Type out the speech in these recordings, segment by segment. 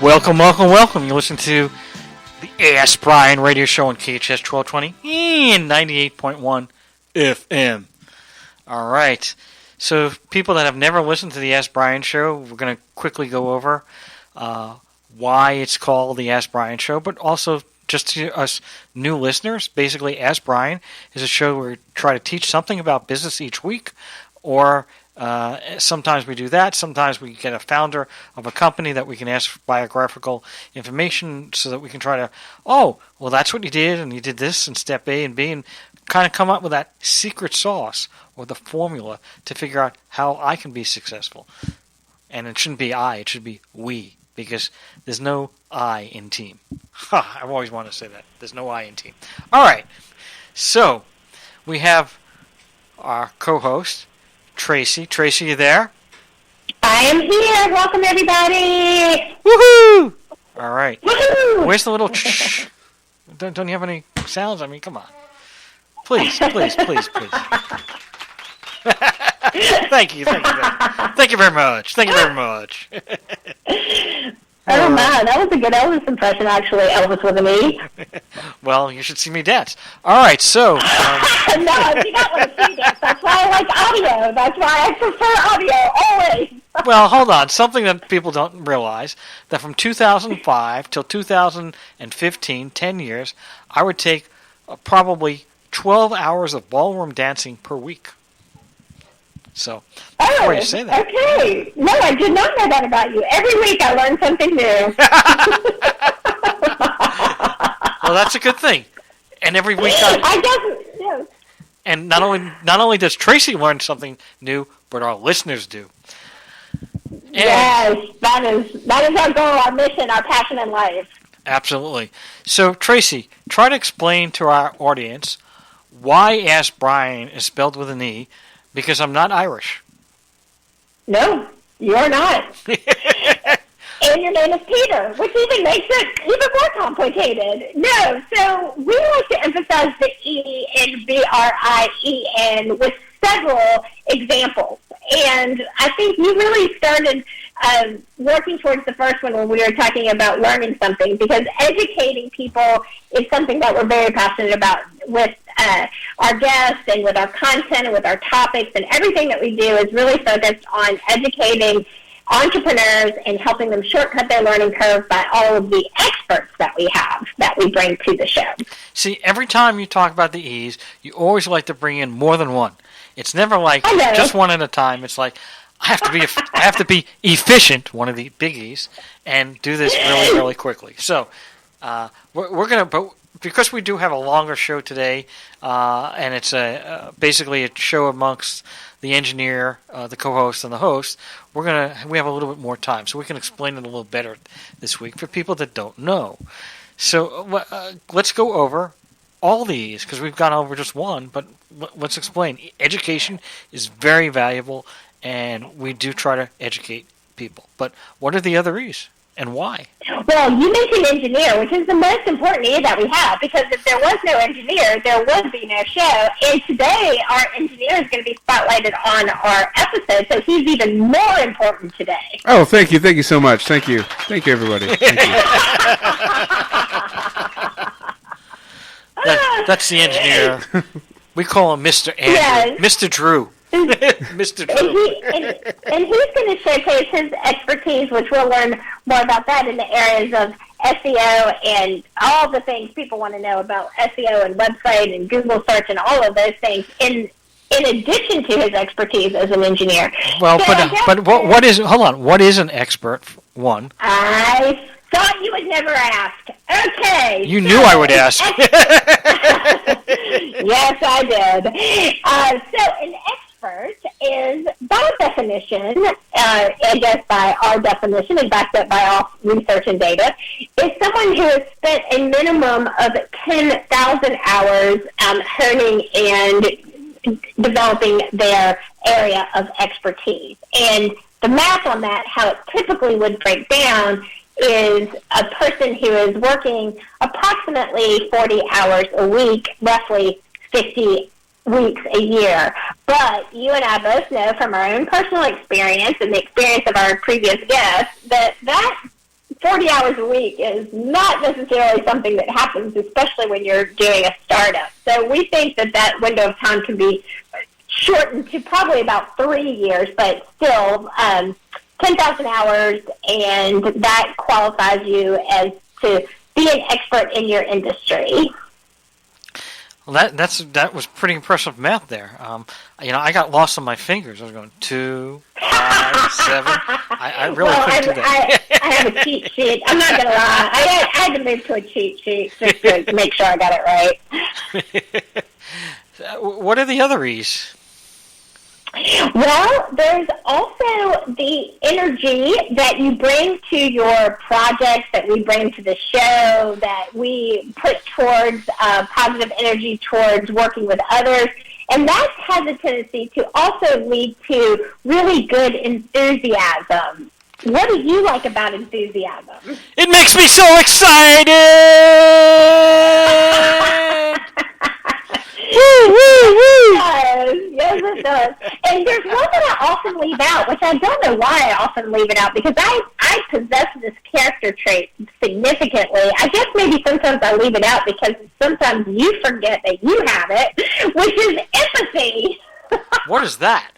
Welcome, welcome, welcome. You listen to the Ask Brien radio show on KHTS 1220 and 98.1 FM. All right. So people that have never listened to the Ask Brien show, we're going to quickly go over why it's called the Ask Brien show, but also just to us new listeners, basically Ask Brien is a show where we try to teach something about business each week, or sometimes we do that. Sometimes we get a founder of a company that we can ask biographical information so that we can try to, oh, well, that's what you did, and you did this in step A and B, and kind of come up with that secret sauce or the formula to figure out how I can be successful. And it shouldn't be I, it should be we, because there's no I in team. I've always wanted to say that. There's no I in team. All right. So we have our co-host, Tracy. Tracy, you there? I am here. Welcome, everybody. Woohoo! All right. Woohoo! Where's the little Don't you have any sounds? I mean, come on. Please, please, please, please. Thank you very much. Thank you very much. Oh, man, that was a good Elvis impression, actually. Elvis with an E. Well, you should see me dance. All right, so... No, you don't want to see dance. That's why I like audio. That's why I prefer audio, always. Well, hold on. Something that people don't realize, that from 2005 till 2015, 10 years, I would take probably 12 hours of ballroom dancing per week. So, before you say that. Okay. No, I did not know that about you. Every week I learn something new. Well, that's a good thing. And every week I guess, yeah. And not only does Tracy learn something new, but our listeners do. And yes, that is our goal, our mission, our passion in life. Absolutely. So, Tracy, try to explain to our audience why Ask Brien is spelled with an E, because I'm not Irish. No, you're not. And your name is Peter, which even makes it even more complicated. No, so we like to emphasize the E in B-R-I-E-N with several examples. And I think you really started working towards the first one when we were talking about learning something, because educating people is something that we're very passionate about with our guests and with our content and with our topics, and everything that we do is really focused on educating entrepreneurs and helping them shortcut their learning curve by all of the experts that we have, that we bring to the show. See, every time you talk about the E's, you always like to bring in more than one. It's never like just one at a time. It's like, I have to be efficient, one of the big E's, and do this really, really quickly. So we're going to, but because we do have a longer show today, and it's basically a show amongst the engineer, the co-host, and the host, we have a little bit more time, so we can explain it a little better this week for people that don't know. So let's go over all these, because we've gone over just one, but let's explain. Education is very valuable, and we do try to educate people. But what are the other E's, and why? Well, you mentioned engineer, which is the most important E that we have, because if there was no engineer, there would be no show. And today, our engineer is going to be spotlighted on our episode, so he's even more important today. Oh, thank you. Thank you so much. Thank you. Thank you, everybody. Thank you. That's the engineer. We call him Mr. Andrew. Yes. Mr. Drew. Mr. Drew. And he's going to showcase his expertise, which we'll learn more about that in the areas of SEO and all the things people want to know about SEO and website and Google search and all of those things, in addition to his expertise as an engineer. Well, so but what is, hold on, what is an expert, one? I thought you would never ask. Okay. You knew I would ask. Yes, I did. So an expert is, by definition, I guess by our definition and backed up by all research and data, is someone who has spent a minimum of 10,000 hours honing and developing their area of expertise. And the math on that, how it typically would break down, is a person who is working approximately 40 hours a week, roughly 50 weeks a year. But you and I both know from our own personal experience and the experience of our previous guests that 40 hours a week is not necessarily something that happens, especially when you're doing a startup. So we think that window of time can be shortened to probably about 3 years, but still 10,000 hours, and that qualifies you as to be an expert in your industry. Well, that was pretty impressive math there. I got lost on my fingers. I was going 2, 5, 7. I really couldn't do that. I have a cheat sheet. I'm not gonna lie. I had to move to a cheat sheet just to make sure I got it right. What are the other E's? Well, there's also the energy that you bring to your projects, that we bring to the show, that we put towards positive energy towards working with others. And that has a tendency to also lead to really good enthusiasm. What do you like about enthusiasm? It makes me so excited! Woo, woo, woo! Yes, it does. And there's one that I often leave out, which I don't know why I often leave it out, because I possess this character trait significantly. I guess maybe sometimes I leave it out because sometimes you forget that you have it, which is empathy. What is that?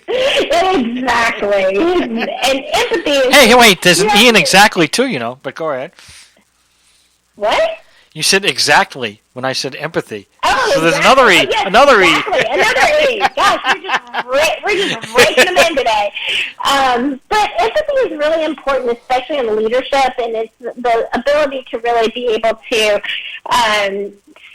Exactly. And empathy is... Hey, wait, there's an E in exactly too, but go ahead. What? You said exactly when I said empathy. Oh, so there's exactly. another E. Yes, another exactly. E. Another E. Gosh, we're just breaking them in today. But empathy is really important, especially in leadership, and it's the ability to really be able to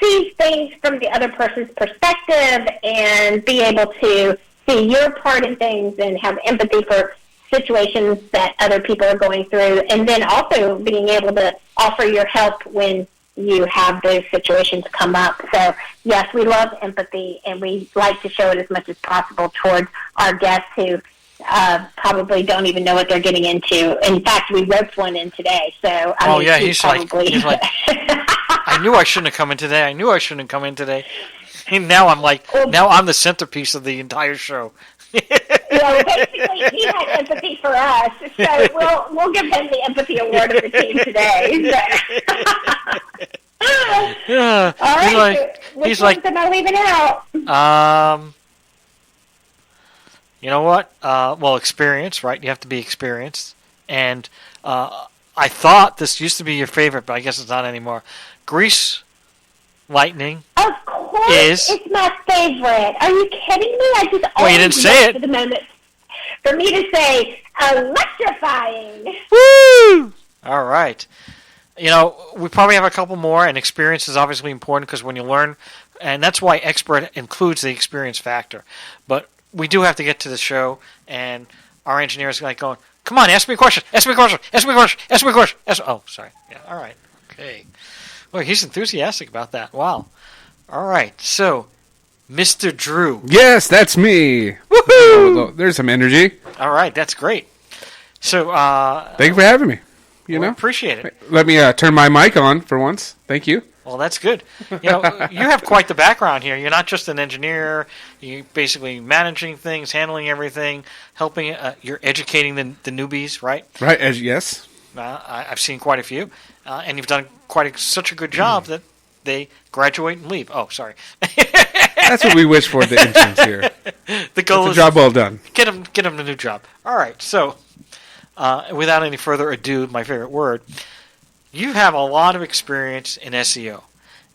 see things from the other person's perspective and be able to see your part in things and have empathy for situations that other people are going through, and then also being able to offer your help when you have those situations come up. So, yes, we love empathy, and we like to show it as much as possible towards our guests who probably don't even know what they're getting into. In fact, we roped one in today. So, he's like, I knew I shouldn't have come in today. And now I'm like, now I'm the centerpiece of the entire show. Basically, he had empathy for us, so we'll give him the empathy award of the team today. Yeah, all right. Which ones am I leaving out? You know what? Well, experience, right? You have to be experienced. And I thought this used to be your favorite, but I guess it's not anymore. Grease lightning. Of course, it's my favorite. Are you kidding me? I just you didn't say it. For the moment, for me to say electrifying. Woo! All right. We probably have a couple more, and experience is obviously important because when you learn, and that's why expert includes the experience factor. But we do have to get to the show, and our engineers are like going, "Come on, ask me a question. Oh, sorry. Yeah. All right. Okay. Well, he's enthusiastic about that. Wow. All right. So, Mr. Drew. Yes, that's me. Woohoo! There's some energy. All right. That's great. So, thank you for having me. We appreciate it. Let me turn my mic on for once. Thank you. Well, that's good. You have quite the background here. You're not just an engineer. You're basically managing things, handling everything, helping. You're educating the newbies, right? Right. Yes. I've seen quite a few, and you've done such a good job that they graduate and leave. Oh, sorry. That's what we wish for the interns here. The goal is a job well done. Get them a new job. All right. So, without any further ado, my favorite word, you have a lot of experience in SEO,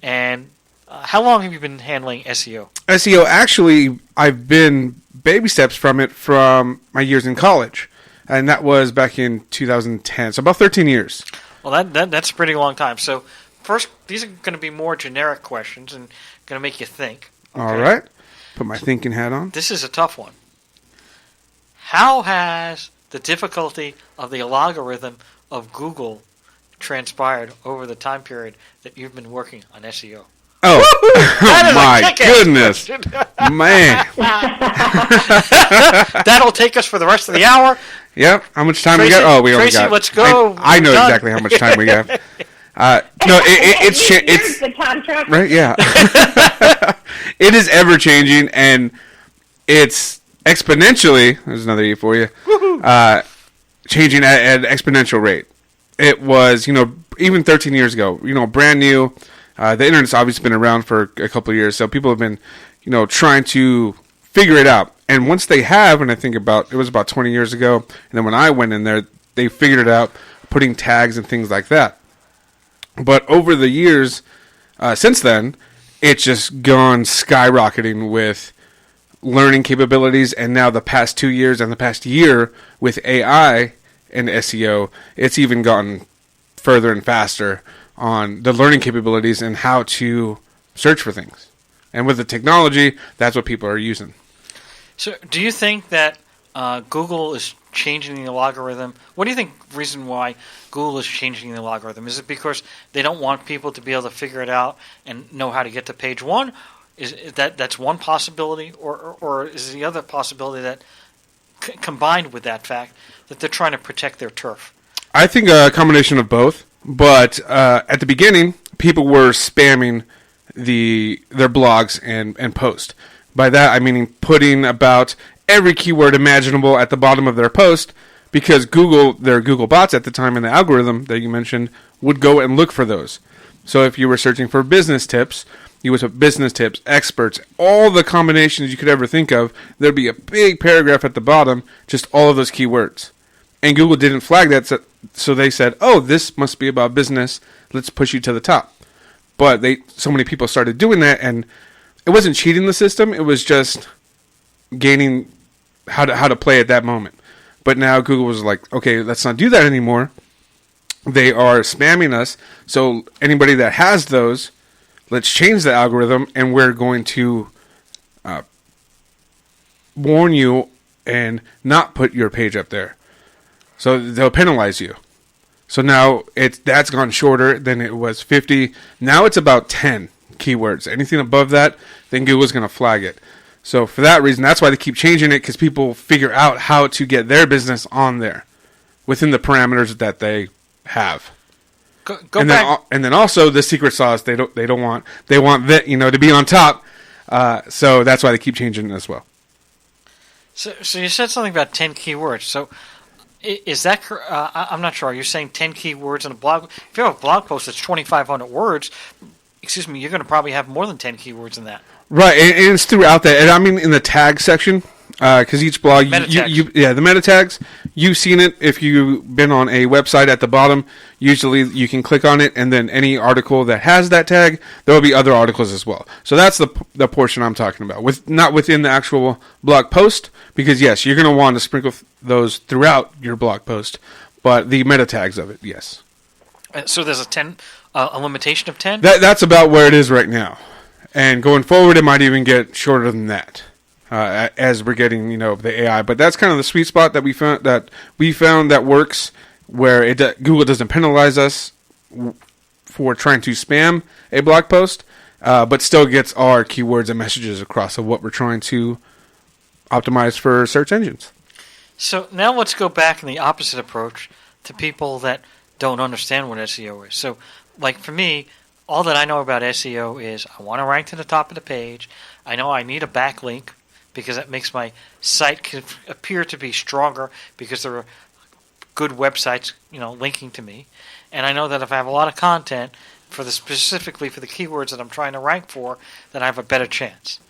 and how long have you been handling SEO? SEO, actually, I've been baby steps from it from my years in college. And that was back in 2010, so about 13 years. Well, that's a pretty long time. So first, these are going to be more generic questions and going to make you think. Okay? All right. Put my thinking hat on. This is a tough one. How has the difficulty of the algorithm of Google transpired over the time period that you've been working on SEO? Oh, my goodness. Man. That'll take us for the rest of the hour. Yep. How much time Tracy, we got? Oh, we only Tracy, got. Let's go. I know exactly how much time we have. No, it's the contract. Right. Yeah. It is ever changing, and it's exponentially. There's another E for you. Changing at an exponential rate. it was, even 13 years ago, brand new. The internet's obviously been around for a couple of years, so people have been, trying to figure it out. And once they have, and I think it was about 20 years ago, and then when I went in there, they figured it out, putting tags and things like that. But over the years, since then, it's just gone skyrocketing with learning capabilities, and now the past 2 years and the past year with AI and SEO, it's even gotten further and faster on the learning capabilities and how to search for things. And with the technology, that's what people are using. So do you think that Google is changing the algorithm? What do you think the reason why Google is changing the algorithm? Is it because they don't want people to be able to figure it out and know how to get to page one? Is that's one possibility, or is the other possibility that combined with that fact that they're trying to protect their turf? I think a combination of both. But at the beginning, people were spamming their blogs and post. By that, I mean putting about every keyword imaginable at the bottom of their post, because their Google bots at the time in the algorithm that you mentioned would go and look for those. So if you were searching for business tips, you would put business tips, experts, all the combinations you could ever think of. There'd be a big paragraph at the bottom, just all of those keywords. And Google didn't flag that, so they said, oh, this must be about business. Let's push you to the top. But so many people started doing that, and it wasn't cheating the system. It was just gaining how to play at that moment. But now Google was like, okay, let's not do that anymore. They are spamming us. So anybody that has those, let's change the algorithm, and we're going to warn you and not put your page up there. So they'll penalize you. So now that's gone shorter than it was 50. Now it's about 10 keywords. Anything above that, then Google's going to flag it. So for that reason, that's why they keep changing it, because people figure out how to get their business on there within the parameters that they have. Go back. And then also the secret sauce they want that to be on top. So that's why they keep changing it as well. So you said something about 10 keywords. So is that I'm not sure. Are you saying 10 keywords in a blog? If you have a blog post that's 2,500 words, you're going to probably have more than 10 keywords in that. Right, and it's throughout that. And I mean in the tag section, because each blog, the meta tags, you've seen it if you've been on a website at the bottom. Usually you can click on it, and then any article that has that tag, there will be other articles as well. So that's the portion I'm talking about, not within the actual blog post, because yes, you're going to want to sprinkle those throughout your blog post, but the meta tags of it, yes. So there's a limitation of 10? That's about where it is right now. And going forward, it might even get shorter than that as we're getting, the AI. But that's kind of the sweet spot that we found that works, where Google doesn't penalize us for trying to spam a blog post, but still gets our keywords and messages across of what we're trying to optimize for search engines. So now let's go back in the opposite approach to people that don't understand what SEO is. So, like for me, all that I know about SEO is I want to rank to the top of the page. I know I need a backlink because that makes my site appear to be stronger because there are good websites, linking to me. And I know that if I have a lot of content specifically for the keywords that I'm trying to rank for, then I have a better chance.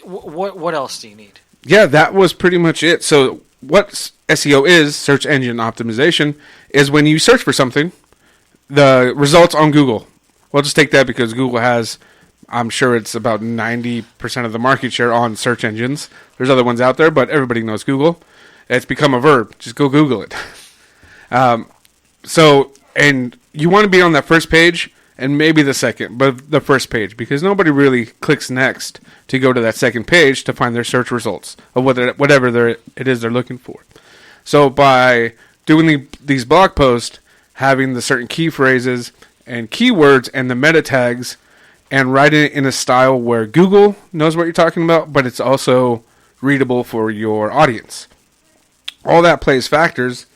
What else do you need? Yeah, that was pretty much it. So what SEO is, search engine optimization, is when you search for something, the results on Google. We'll just take that because Google has, I'm sure it's about 90% of the market share on search engines. There's other ones out there, but everybody knows Google. It's become a verb. Just go Google it. And you want to be on that first page and maybe the second, but the first page, because nobody really clicks next to go to that second page to find their search results of whatever it is they're looking for. So by doing these blog posts, having the certain key phrases and keywords and the meta tags, and writing it in a style where Google knows what you're talking about, but it's also readable for your audience. All that plays factors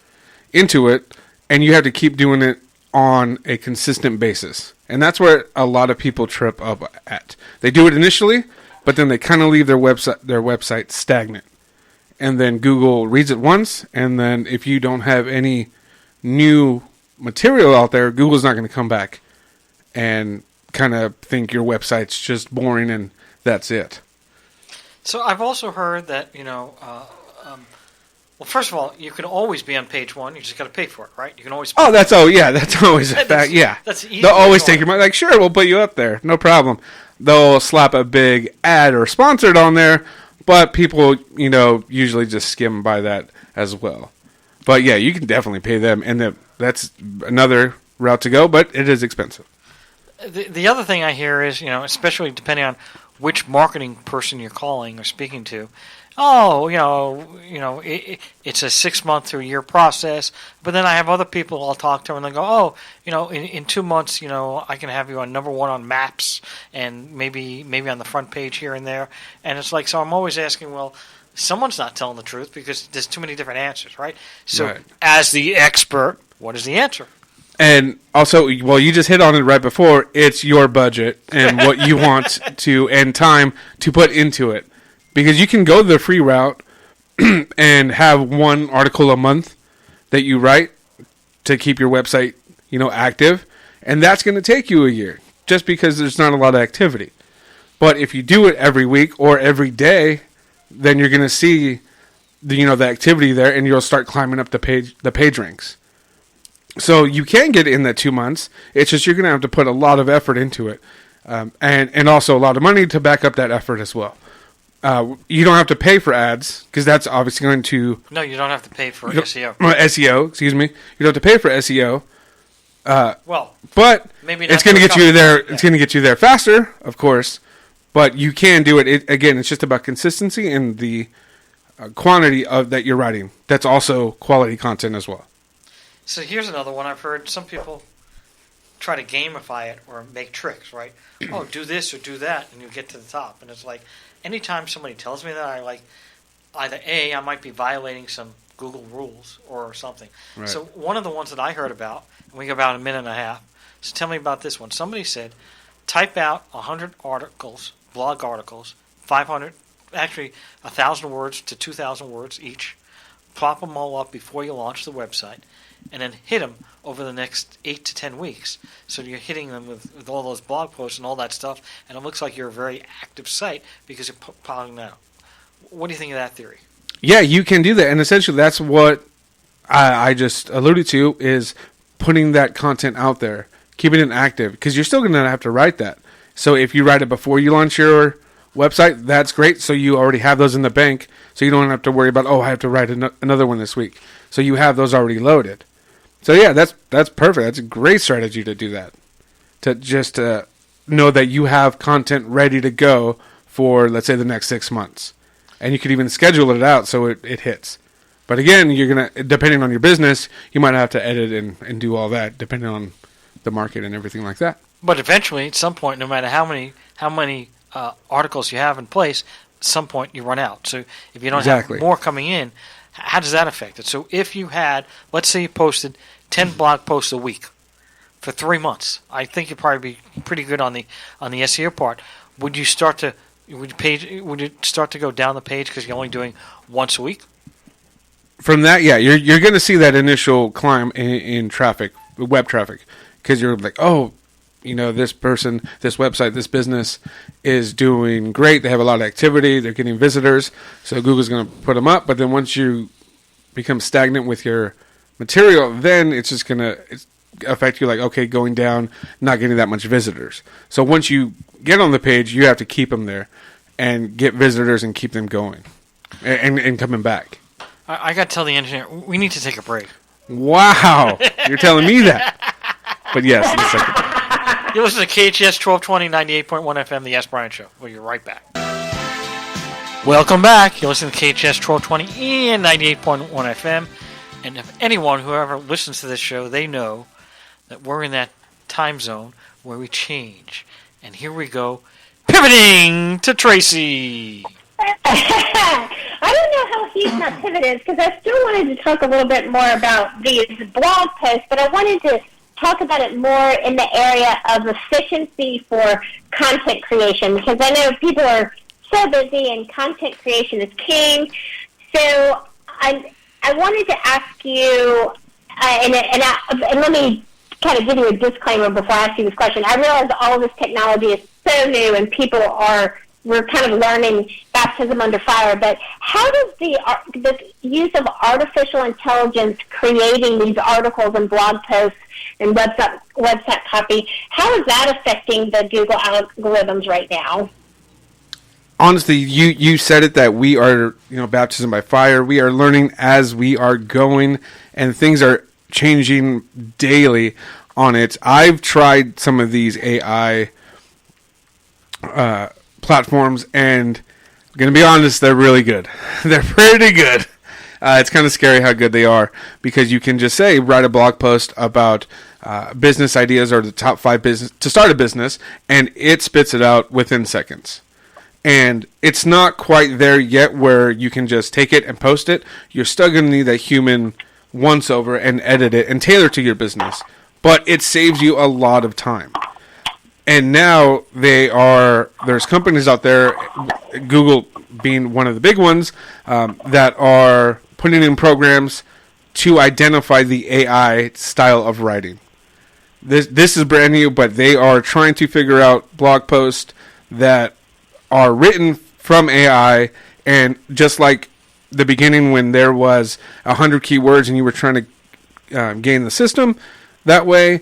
into it, and you have to keep doing it on a consistent basis. And that's where a lot of people trip up at. They do it initially, but then they kind of leave their website stagnant. And then Google reads it once, and then if you don't have any new material out there, Google's not going to come back and kind of think your website's just boring and that's it. So I've also heard that, well, first of all, you can always be on page one. You just got to pay for it, right? You can always. Oh, that's always a fact. Yeah, that's the they'll always take your money. Like, sure, we'll put you up there, no problem. They'll slap a big ad or sponsored on there, but people, usually just skim by that as well. But yeah, you can definitely pay them, and that's another route to go. But it is expensive. The other thing I hear is, especially depending on which marketing person you're calling or speaking to. It's a 6 month to a year process. But then I have other people I'll talk to, and they go, in 2 months, I can have you on number one on maps, and maybe on the front page here and there. And it's like, so I'm always asking, well, someone's not telling the truth because there's too many different answers, right? So, right. As the expert, what is the answer? And also, well, you just hit on it right before. It's your budget and what you want to and time to put into it. Because you can go the free route and have one article a month that you write to keep your website, active. And that's going to take you a year just because there's not a lot of activity. But if you do it every week or every day, then you're going to see the activity there, and you'll start climbing up the page ranks. So you can get in that 2 months. It's just you're going to have to put a lot of effort into it, and also a lot of money to back up that effort as well. You don't have to pay for ads because that's obviously going to. No, you don't have to pay for SEO. SEO, excuse me. You don't have to pay for SEO. But maybe it's going to get you there. Yeah. It's going to get you there faster, of course. But you can do it. Again, it's just about consistency and the quantity of that you're writing. That's also quality content as well. So here's another one. I've heard some people try to gamify it or make tricks, right? Oh, do this or do that, and you get to the top. And it's like, anytime somebody tells me that, I like either A, I might be violating some Google rules or something. Right. So one of the ones that I heard about, and we got about a minute and a half. So tell me about this one. Somebody said, type out 100 articles, blog articles, 500, actually 1,000 words to 2,000 words each. Prop them all up before you launch the website, and then hit them over the next 8 to 10 weeks. So you're hitting them with all those blog posts and all that stuff, and it looks like you're a very active site because you're piling that out. What do you think of that theory? Yeah, you can do that, and essentially that's what I just alluded to, is putting that content out there, keeping it active, because you're still going to have to write that. So if you write it before you launch your website, that's great. So you already have those in the bank, so you don't have to worry about, I have to write another one this week. So you have those already loaded. So yeah, that's perfect. That's a great strategy to do that. To just know that you have content ready to go for, let's say, the next 6 months. And you could even schedule it out so it hits. But again, you're going to, depending on your business, you might have to edit and do all that, depending on the market and everything like that. But eventually, at some point, no matter how many articles you have in place, at some point you run out. So if you don't have more coming in, how does that affect it? So if you had, let's say you posted 10 blog posts a week for 3 months, I think you'd probably be pretty good on the SEO part. Would you start to go down the page because you're only doing once a week? From that, yeah, you're going to see that initial climb in traffic, web traffic, because you're like, this person, this website, this business is doing great. They have a lot of activity. They're getting visitors. So Google's going to put them up. But then once you become stagnant with your material, then it's just going to affect you like, okay, going down, not getting that much visitors. So once you get on the page, you have to keep them there and get visitors and keep them going and coming back. I got to tell the engineer, we need to take a break. Wow. You're telling me that. But yes, in a second. You listen to KHTS 1220, 98.1 FM, The Ask Brien Show. We'll be right back. Welcome back. You listen to KHTS 1220 and 98.1 FM. And if anyone who ever listens to this show, they know that we're in that time zone where we change. And here we go, pivoting to Tracy. I don't know how huge that pivot is, because I still wanted to talk a little bit more about these blog posts, but I wanted to talk about it more in the area of efficiency for content creation, because I know people are so busy and content creation is king. So I wanted to ask you, and let me kind of give you a disclaimer before I ask you this question. I realize all of this technology is so new, and we're kind of learning baptism under fire. But how does the use of artificial intelligence creating these articles and blog posts and website copy, how is that affecting the Google algorithms right now? Honestly, you said it, that we are, baptism by fire. We are learning as we are going, and things are changing daily on it. I've tried some of these AI platforms, and I'm going to be honest, they're really good. They're pretty good. It's kind of scary how good they are, because you can just write a blog post about business ideas or the top 5 business to start a business, and it spits it out within seconds. And it's not quite there yet where you can just take it and post it. You're still going to need that human once over and edit it and tailor to your business. But it saves you a lot of time. And now there's companies out there, Google being one of the big ones, that are putting in programs to identify the AI style of writing. This is brand new, but they are trying to figure out blog posts that are written from AI, and just like the beginning when there was 100 keywords and you were trying to gain the system, that way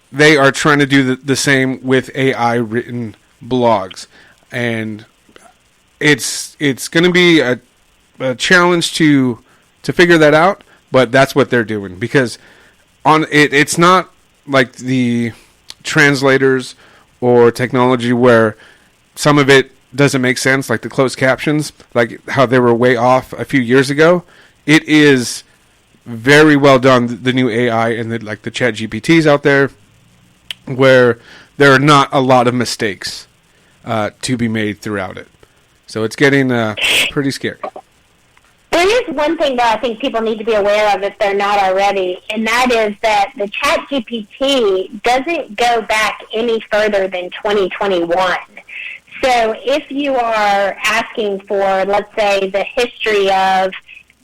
they are trying to do the same with AI written blogs. And it's going to be a challenge to figure that out, but that's what they're doing, because it's not like the translators or technology where some of it doesn't make sense, like the closed captions, like how they were way off a few years ago. It is very well done, the new AI and the chat GPTs out there, where there are not a lot of mistakes to be made throughout it. So it's getting pretty scary. There is one thing that I think people need to be aware of if they're not already, and that is that the chat GPT doesn't go back any further than 2021. So if you are asking for, let's say, the history of,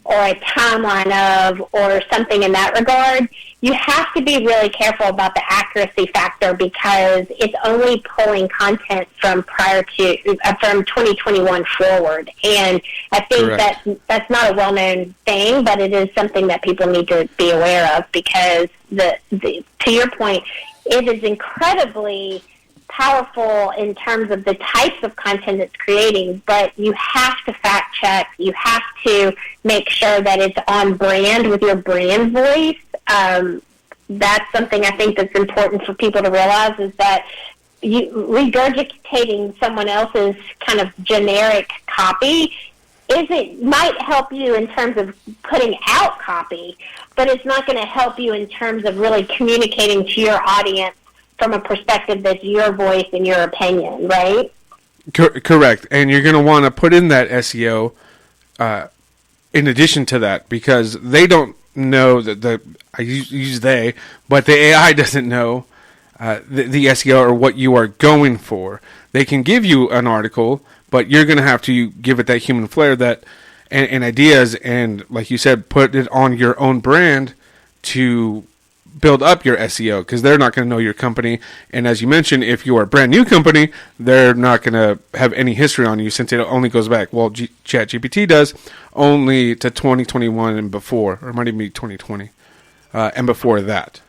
or a timeline of, or something in that regard, you have to be really careful about the accuracy factor, because it's only pulling content from from 2021 forward. And I think that's not a well-known thing, but it is something that people need to be aware of, because to your point, it is incredibly powerful in terms of the types of content it's creating, but you have to fact check. You have to make sure that it's on brand with your brand voice. That's something I think that's important for people to realize, is that regurgitating someone else's kind of generic copy might help you in terms of putting out copy, but it's not going to help you in terms of really communicating to your audience from a perspective that's your voice and your opinion, right? Correct. And you're going to want to put in that SEO in addition to that, because they don't know that I use they, but the AI doesn't know the SEO or what you are going for. They can give you an article, but you're going to have to give it that human flair and ideas, and like you said, put it on your own brand to build up your SEO, because they're not going to know your company. And as you mentioned, if you are a brand new company, they're not going to have any history on you, since it only goes back, ChatGPT does, only to 2021 and before, or it might even be 2020 and before that.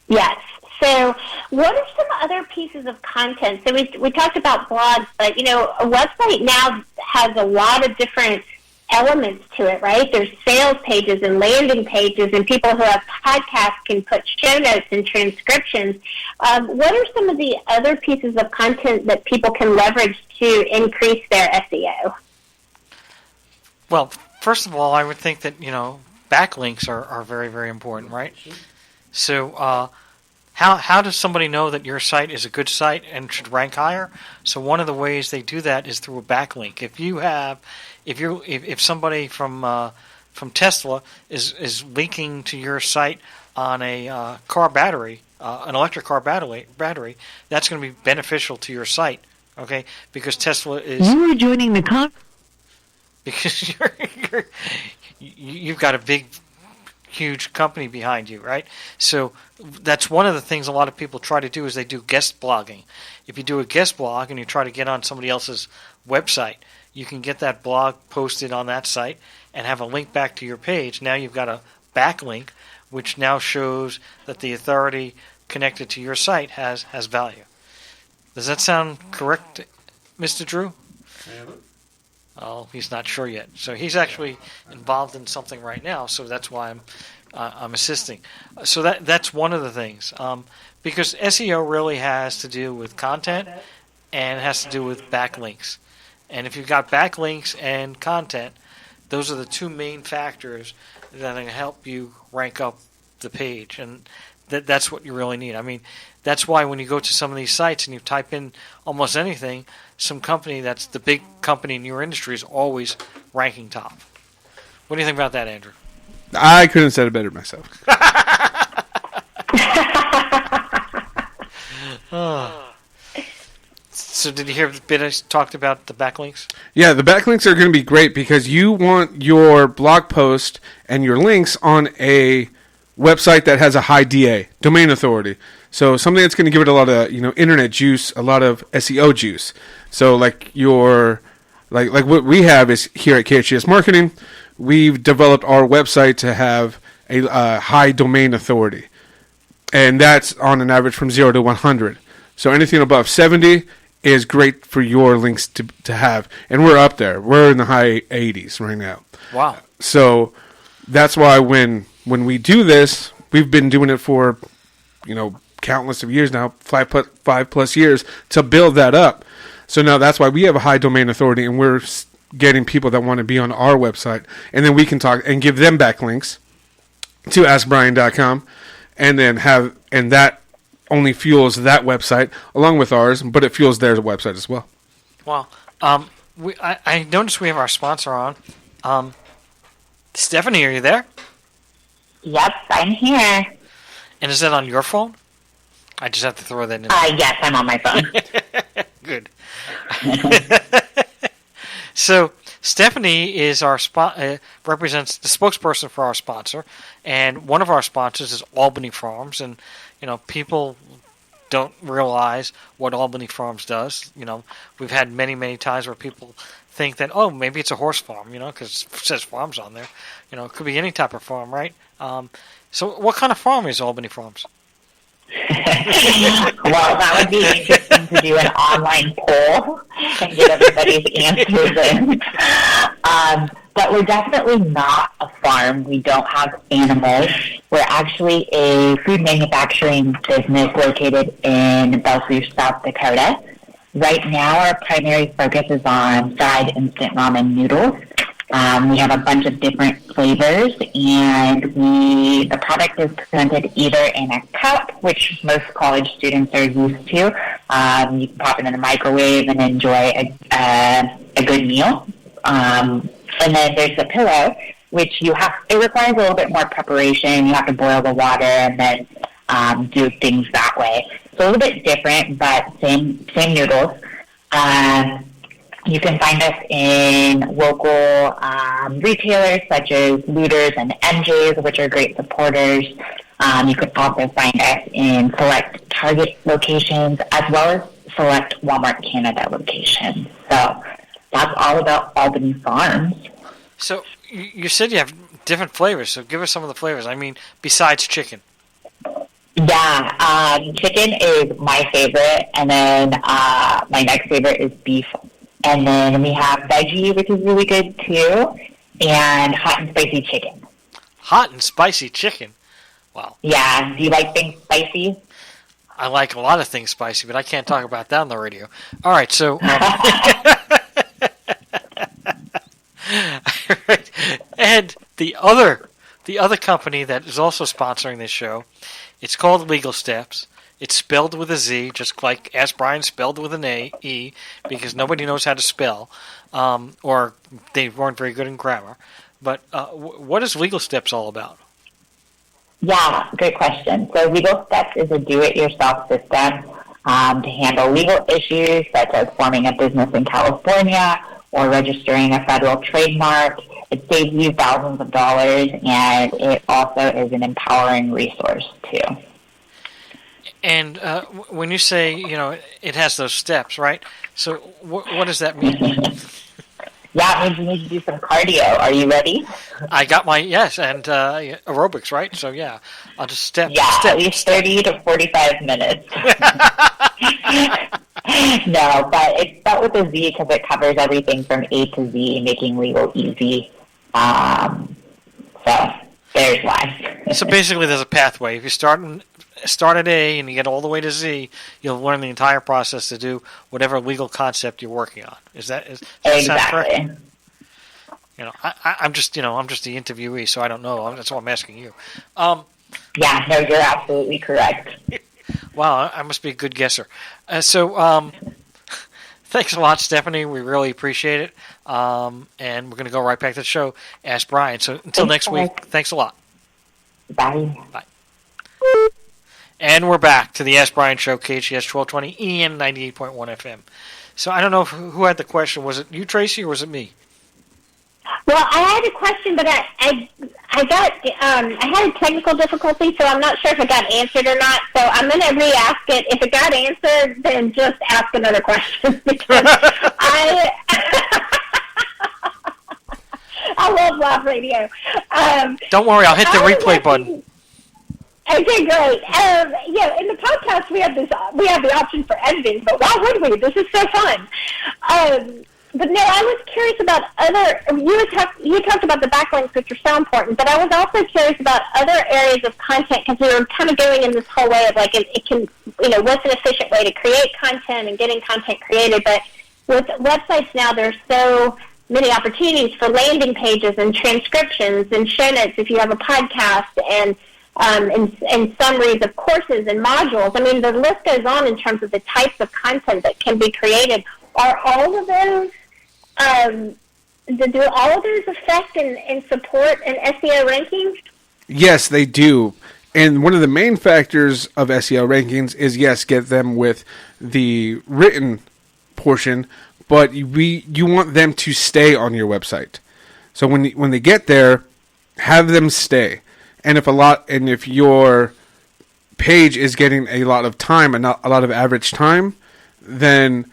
Yes. So what are some other pieces of content? So we talked about blogs, but a website now has a lot of different elements to it, right? There's sales pages and landing pages, and people who have podcasts can put show notes and transcriptions. What are some of the other pieces of content that people can leverage to increase their SEO? Well, first of all, I would think that, backlinks are very, very important, right? So how does somebody know that your site is a good site and should rank higher? So one of the ways they do that is through a backlink. If somebody from Tesla is linking to your site on a car battery, an electric car battery, that's going to be beneficial to your site, okay? Because Tesla is. You are joining the con. Because you've got a big huge company behind you, right? So that's one of the things a lot of people try to do is they do guest blogging. If you do a guest blog and you try to get on somebody else's website, you can get that blog posted on that site and have a link back to your page. Now you've got a backlink, which now shows that the authority connected to your site has value. Does that sound correct, Mr. Drew? Oh, he's not sure yet. So he's actually involved in something right now, so that's why I'm assisting. So that's one of the things. Because SEO really has to do with content and has to do with backlinks. And if you've got backlinks and content, those are the two main factors that are going to help you rank up the page. And that's what you really need. I mean, that's why when you go to some of these sites and you type in almost anything, some company that's the big company in your industry is always ranking top. What do you think about that, Andrew? I couldn't have said it better myself. So did you hear the bit I talked about the backlinks? Yeah, the backlinks are going to be great because you want your blog post and your links on a website that has a high DA, domain authority. So something that's going to give it a lot of, internet juice, a lot of SEO juice. So like what we have is here at KHTS Marketing, we've developed our website to have a high domain authority. And that's on an average from 0 to 100. So anything above 70 is great for your links to have. And we're up there. We're in the high 80s right now. Wow. So that's why when we do this, we've been doing it for, countless of years now, 5+ years to build that up. So now that's why we have a high domain authority and we're getting people that want to be on our website. And then we can talk and give them backlinks to AskBrien.com and then and that only fuels that website along with ours, but it fuels their website as well. Wow. I noticed we have our sponsor on. Stephanie, are you there? Yep, I'm here. And is that on your phone? I just have to throw that in. Yes, I'm on my phone. Good. So Stephanie is our represents the spokesperson for our sponsor, and one of our sponsors is Albany Farms, and people don't realize what Albany Farms does. We've had many times where people think that maybe it's a horse farm, because it says farms on there. It could be any type of farm, right? So what kind of farm is Albany Farms? Well, that would be interesting to do an online poll and get everybody's answers in. But we're definitely not a farm. We don't have animals. We're actually a food manufacturing business located in Belfast, South Dakota. Right now, our primary focus is on fried instant ramen noodles. We have a bunch of different flavors, and the product is presented either in a cup, which most college students are used to. You can pop it in the microwave and enjoy a good meal. And then there's the pillow, which it requires a little bit more preparation. You have to boil the water and then do things that way. So a little bit different, but same noodles. You can find us in local retailers such as Looters and MJ's, which are great supporters. You can also find us in select Target locations as well as select Walmart Canada locations. So that's all about Albany Farms. So you said you have different flavors, so give us some of the flavors. I mean, besides chicken. Yeah, chicken is my favorite, and then my next favorite is beef. And then we have veggie, which is really good too, and hot and spicy chicken. Hot and spicy chicken? Wow. Yeah, do you like things spicy? I like a lot of things spicy, but I can't talk about that on the radio. All right, so... Right. And the other company that is also sponsoring this show, it's called Legal Steps. It's spelled with a Z, just like Ask Brien spelled with an E, because nobody knows how to spell, or they weren't very good in grammar. But what is Legal Steps all about? Yeah, great question. So Legal Steps is a do-it-yourself system to handle legal issues such as forming a business in California or registering a federal trademark. it saves you thousands of dollars, and it also is an empowering resource too. And when you say, it has those steps, right? So what does that mean? Yeah, it means you need to do some cardio. Are you ready? I got my, yes, and aerobics, right? So, yeah, I'll just step. At least 30 to 45 minutes. No, but it's spelled with a Z because it covers everything from A to Z, making legal easy. So there's why. So basically there's a pathway. If you start at A and you get all the way to Z, you'll learn the entire process to do whatever legal concept you're working on. Does that sound correct? I'm just the interviewee, so I don't know. That's why I'm asking you. Yeah, no, you're absolutely correct. Wow, I must be a good guesser. So thanks a lot, Stephanie. We really appreciate it. And we're going to go right back to the show. Ask Brien. So until next week, thanks a lot. Bye. Bye. And we're back to the Ask Brien Show, KHTS 1220 and 98.1 FM. So I don't know who had the question. Was it you, Tracy, or was it me? Well, I had a question, but I had a technical difficulty, so I'm not sure if it got answered or not. So I'm going to re-ask it. If it got answered, then just ask another question because I love live radio. Don't worry, I'll hit the replay button. Okay, great. In the podcast we have the option for editing, but why would we? This is so fun. But no, I was curious about you talked about the backlinks, which are so important, but I was also curious about other areas of content because we were kind of going in this whole way of like it can, what's an efficient way to create content and getting content created. But with websites now, there's so many opportunities for landing pages and transcriptions and show notes if you have a podcast and summaries of courses and modules. I mean, the list goes on in terms of the types of content that can be created. Are all of those, do all of those affect and support an SEO ranking? Yes, they do. And one of the main factors of SEO rankings is, yes, get them with the written portion, but you want them to stay on your website. So when they get there, have them stay. And if your page is getting a lot of time and not a lot of average time, then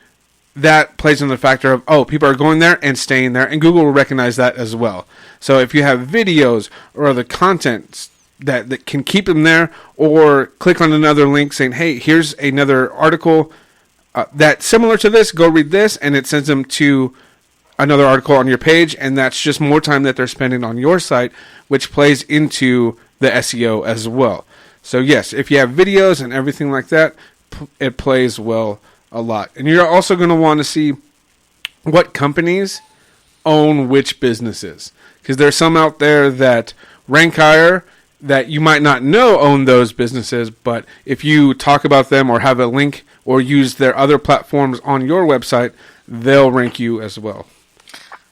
that plays in the factor of, people are going there and staying there, and Google will recognize that as well. So if you have videos or other content that can keep them there, or click on another link saying, hey, here's another article that's similar to this, go read this, and it sends them to another article on your page, and that's just more time that they're spending on your site, which plays into the SEO as well. So yes, if you have videos and everything like that, it plays well a lot. And you're also going to want to see what companies own which businesses, because there's some out there that rank higher that you might not know own those businesses, but if you talk about them or have a link or use their other platforms on your website, they'll rank you as well.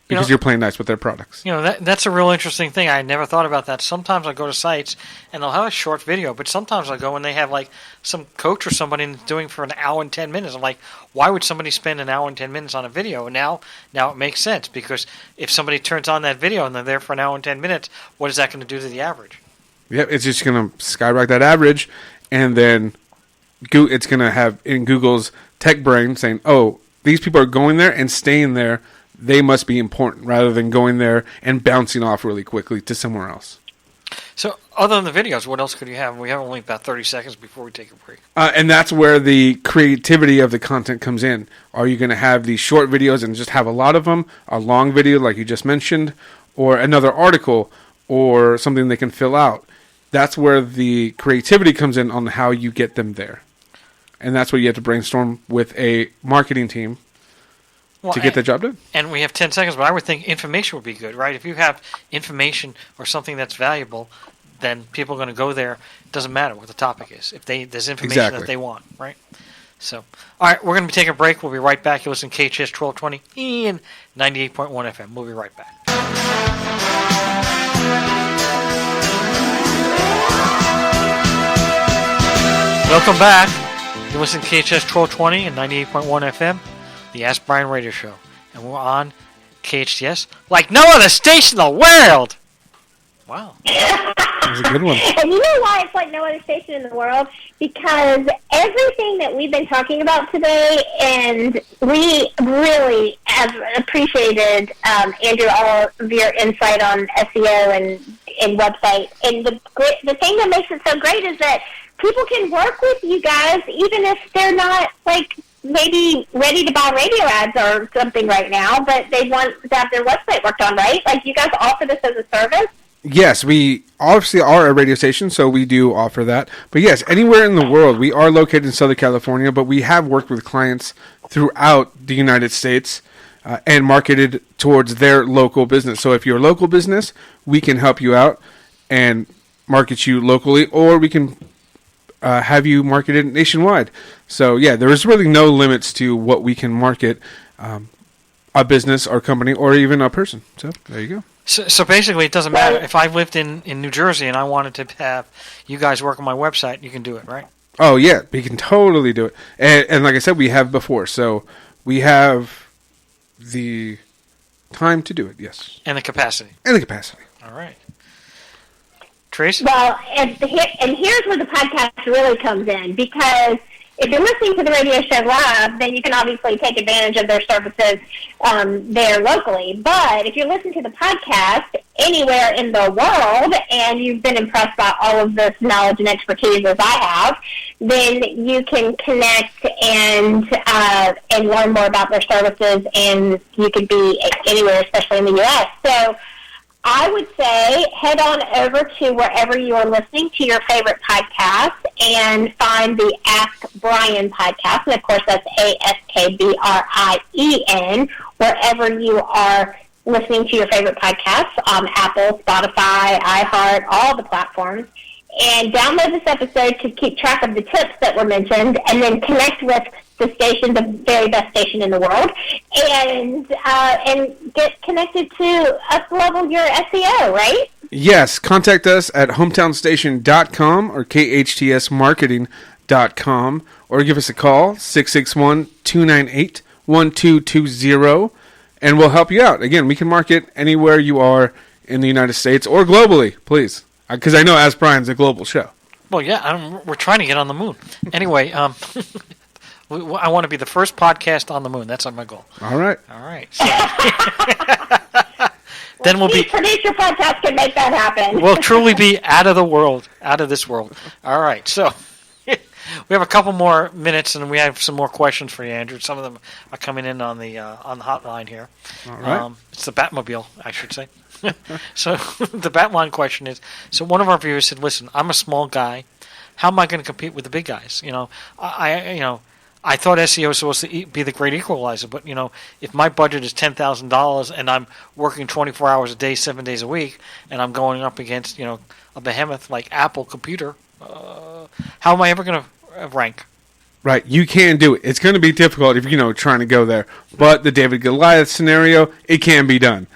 Because you're playing nice with their products. That's a real interesting thing. I never thought about that. Sometimes I go to sites and they'll have a short video, but sometimes I go and they have like some coach or somebody doing for an hour and 10 minutes. I'm like, why would somebody spend an hour and 10 minutes on a video? And now it makes sense, because if somebody turns on that video and they're there for an hour and 10 minutes, what is that going to do to the average? Yep, it's just going to skyrocket that average, and then it's going to have in Google's tech brain saying, oh, these people are going there and staying there, they must be important, rather than going there and bouncing off really quickly to somewhere else. So other than the videos, what else could you have? We have only about 30 seconds before we take a break. And that's where the creativity of the content comes in. Are you going to have these short videos and just have a lot of them, a long video like you just mentioned, or another article, or something they can fill out? That's where the creativity comes in on how you get them there. And that's where you have to brainstorm with a marketing team to get the job done. And we have 10 seconds, but I would think information would be good, right? If you have information or something that's valuable, then people are going to go there. It doesn't matter what the topic is. If there's information that they want, right? So, all right, we're going to be taking a break. We'll be right back. You listen to KHTS 1220 and 98.1 FM. We'll be right back. Welcome back. You listen to KHTS 1220 and 98.1 FM. The Ask Brien Radio Show, and we're on KHTS like no other station in the world. Wow. That was a good one. And you know why it's like no other station in the world? Because everything that we've been talking about today, and we really have appreciated, Andrew, all of your insight on SEO and website. And the thing that makes it so great is that people can work with you guys even if they're not, like, maybe ready to buy radio ads or something right now, but they want to have their website worked on, right? Like, you guys offer this as a service? Yes, we obviously are a radio station, so we do offer that. But yes, anywhere in the world, we are located in Southern California, but we have worked with clients throughout the United States and marketed towards their local business. So if you're a local business, we can help you out and market you locally, or we can have you marketed nationwide. So yeah, there is really no limits to what we can market a business or company or even a person. So there you go. So basically, it doesn't matter if I lived in New Jersey and I wanted to have you guys work on my website. You can do it, right? Oh yeah, we can totally do it. And like I said, we have before, so we have the time to do it. Yes, And the capacity. All right. Trace? Well, and here's where the podcast really comes in, because if you're listening to the radio show live, then you can obviously take advantage of their services there locally. But if you're listening to the podcast anywhere in the world and you've been impressed by all of this knowledge and expertise as I have, then you can connect and learn more about their services, and you could be anywhere, especially in the U.S. So I would say head on over to wherever you are listening to your favorite podcast and find the Ask Brien podcast. And, of course, that's AskBrien, wherever you are listening to your favorite podcasts, Apple, Spotify, iHeart, all the platforms. And download this episode to keep track of the tips that were mentioned, and then connect with the station, the very best station in the world, and get connected to up-level your SEO, right? Yes, contact us at hometownstation.com or khtsmarketing.com, or give us a call, 661-298-1220, and we'll help you out. Again, we can market anywhere you are in the United States or globally, please. Because I know Ask Brian's a global show. Well, yeah, we're trying to get on the moon. Anyway, I want to be the first podcast on the moon. That's my goal. All right. So. Then we'll be producer podcast can make that happen. We'll truly be out of this world. All right. So we have a couple more minutes, and we have some more questions for you, Andrew. Some of them are coming in on the hotline here. All right. It's the Batmobile, I should say. So the Batline question is: so one of our viewers said, "Listen, I'm a small guy. How am I going to compete with the big guys? I thought SEO was supposed to be the great equalizer, but if my budget is $10,000 and I'm working 24 hours a day, 7 days a week, and I'm going up against a behemoth like Apple Computer, how am I ever going to rank?" Right, you can do it. It's going to be difficult if you're trying to go there, but the David Goliath scenario, it can be done.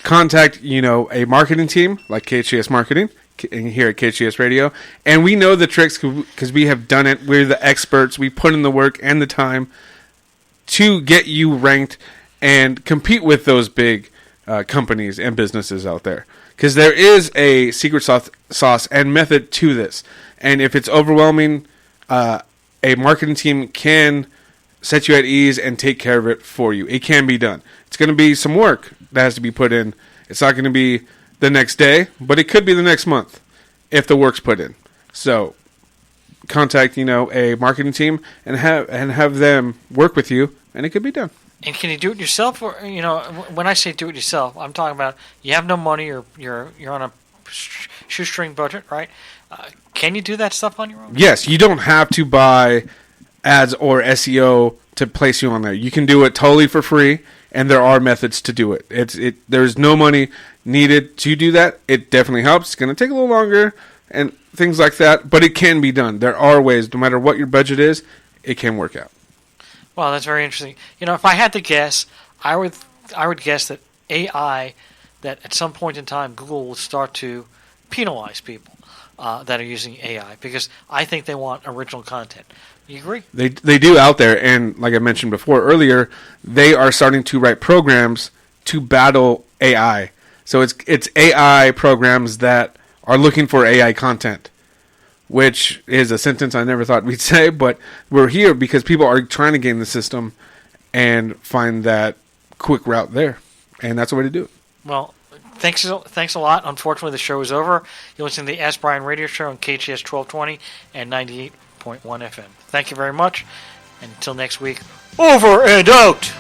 Contact a marketing team like KHTS Marketing here at KHTS Radio, and we know the tricks because we have done it. We're the experts. We put in the work and the time to get you ranked and compete with those big companies and businesses out there, because there is a secret sauce and method to this, and if it's overwhelming, a marketing team can set you at ease and take care of it for you. It can be done. It's going to be some work that has to be put in. It's not going to be the next day, but it could be the next month if the work's put in. So contact a marketing team and have them work with you, and it could be done. And can you do it yourself? Or when I say do it yourself, I'm talking about you have no money, or you're on a shoestring budget, right? Can you do that stuff on your own? Yes, you don't have to buy ads or SEO to place you on there. You can do it totally for free, and there are methods to do it. There's no money needed to do that. It definitely helps. It's going to take a little longer and things like that, but it can be done. There are ways. No matter what your budget is, it can work out. Well, that's very interesting. If I had to guess, I would guess that AI, that at some point in time Google will start to penalize people that are using AI, because I think they want original content. You agree? They do out there, and like I mentioned before earlier, they are starting to write programs to battle AI. So it's AI programs that are looking for AI content, which is a sentence I never thought we'd say, but we're here because people are trying to game the system and find that quick route there, and that's the way to do it. Well, thanks a lot. Unfortunately, the show is over. You're listening to the Ask Brien radio show on KHTS 1220 and 98.1 FM. Thank you very much, and until next week, over and out!